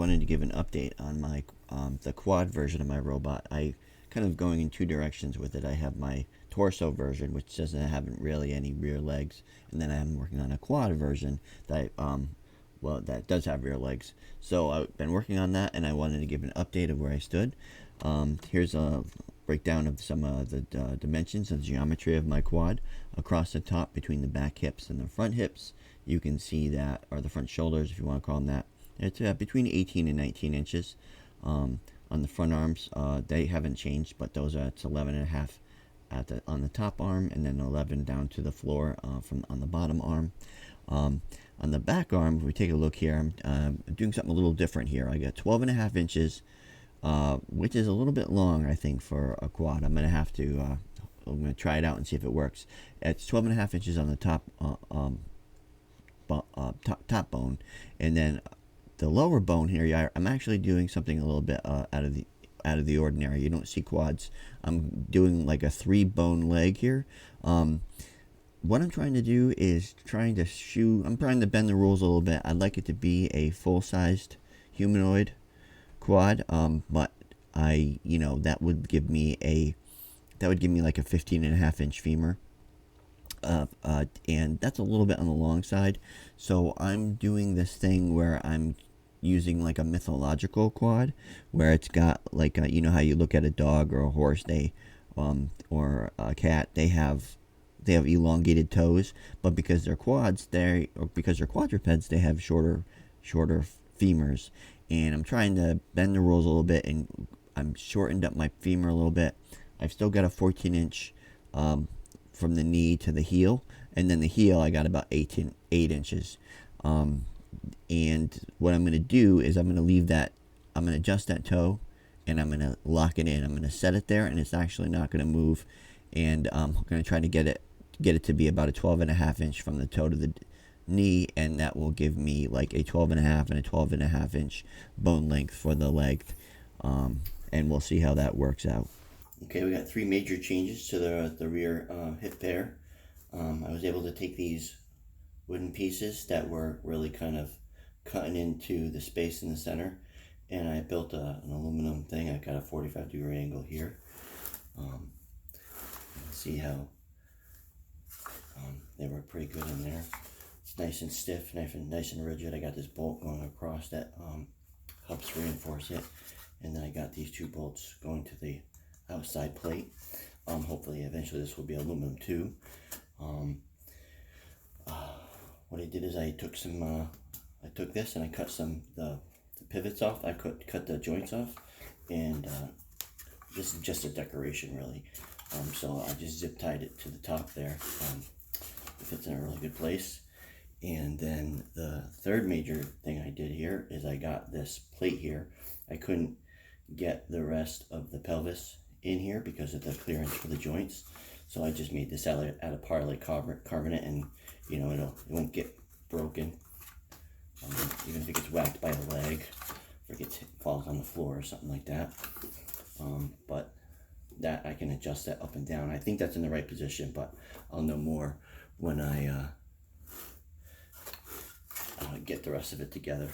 wanted to give an update on my the quad version of my robot. I kind of going in two directions with it. I have my torso version, which doesn't have really any rear legs, and then I'm working on a quad version that well, that does have rear legs. So I've been working on that, and I wanted to give an update of where I stood. Here's a breakdown of some of the dimensions and geometry of my quad. Across the top between the back hips and the front hips, you can see that, or the front shoulders if you want to call them that, it's between 18 and 19 inches. On the front arms, they haven't changed, but those are, it's 11 and a half on the top arm, and then 11 down to the floor from on the bottom arm. On the back arm, if we take a look here, I'm doing something a little different here. I got 12 and a half inches, which is a little bit long, I think, for a quad. I'm gonna try it out and see if it works. It's 12 and a half inches on the top top bone, and then the lower bone here, I'm actually doing something a little bit out of the ordinary. You don't see quads. I'm doing like a 3-bone leg here. What I'm trying to do is I'm trying to bend the rules a little bit. I'd like it to be a full-sized humanoid quad, but that would give me like a 15 and a half inch femur. And that's a little bit on the long side. So I'm doing this thing where I'm using like a mythological quad, where it's got like how you look at a dog or a horse, or a cat, they have elongated toes, but because they're quadrupeds, they have shorter femurs. And I'm trying to bend the rules a little bit, and I'm shortened up my femur a little bit. I've still got a 14-inch from the knee to the heel, and then the heel I got about 8 inches. And what I'm going to do is I'm going to adjust that toe, and I'm going to lock it in. I'm going to set it there, and it's actually not going to move. And I'm going to try to get it to be about a 12 and a half inch from the toe to the knee, and that will give me like a 12 and a half and a 12 and a half inch bone length for the leg. And we'll see how that works out. Okay, we got 3 major changes to the rear hip pair. I was able to take these wooden pieces that were really kind of cutting into the space in the center, and I built an aluminum thing. I got a 45-degree angle here. See how they were pretty good in there. It's nice and stiff, nice and rigid. I got this bolt going across that helps reinforce it, and then I got these 2 bolts going to the outside plate. Hopefully eventually this will be aluminum too. What I did is I took this and I cut the pivots off. I cut the joints off, and this is just a decoration really. So I just zip tied it to the top there. It fits in a really good place. And then the third major thing I did here is I got this plate here. I couldn't get the rest of the pelvis in here because of the clearance for the joints, so I just made this out of parlay carbonate, and it won't get broken, even if it gets whacked by a leg, or falls on the floor or something like that. But that I can adjust that up and down. I think that's in the right position, but I'll know more when I get the rest of it together.